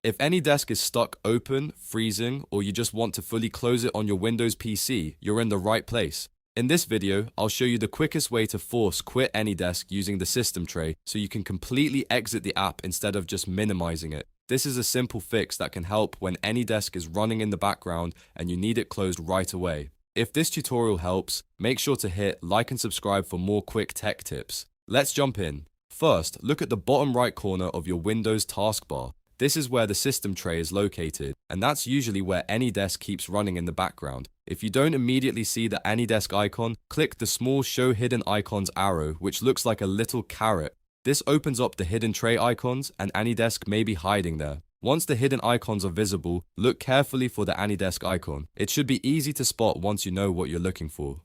If AnyDesk is stuck open, freezing, or you just want to fully close it on your Windows PC, you're in the right place. In this video, I'll show you the quickest way to force quit AnyDesk using the system tray so you can completely exit the app instead of just minimizing it. This is a simple fix that can help when AnyDesk is running in the background and you need it closed right away. If this tutorial helps, make sure to hit like and subscribe for more quick tech tips. Let's jump in. First, look at the bottom right corner of your Windows taskbar. This is where the system tray is located, and that's usually where AnyDesk keeps running in the background. If you don't immediately see the AnyDesk icon, click the small Show Hidden Icons arrow, which looks like a little carrot. This opens up the hidden tray icons, and AnyDesk may be hiding there. Once the hidden icons are visible, look carefully for the AnyDesk icon. It should be easy to spot once you know what you're looking for.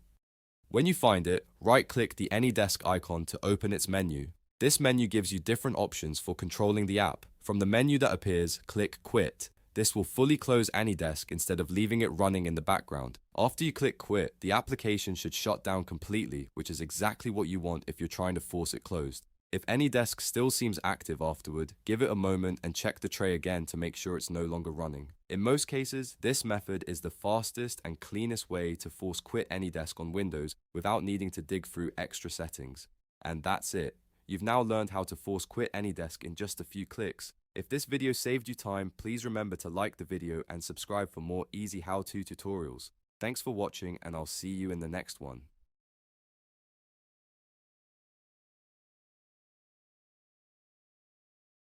When you find it, right-click the AnyDesk icon to open its menu. This menu gives you different options for controlling the app. From the menu that appears, click Quit. This will fully close AnyDesk instead of leaving it running in the background. After you click Quit, the application should shut down completely, which is exactly what you want if you're trying to force it closed. If AnyDesk still seems active afterward, give it a moment and check the tray again to make sure it's no longer running. In most cases, this method is the fastest and cleanest way to force quit AnyDesk on Windows without needing to dig through extra settings. And that's it. You've now learned how to force quit AnyDesk in just a few clicks. If this video saved you time, please remember to like the video and subscribe for more easy how-to tutorials. Thanks for watching, and I'll see you in the next one.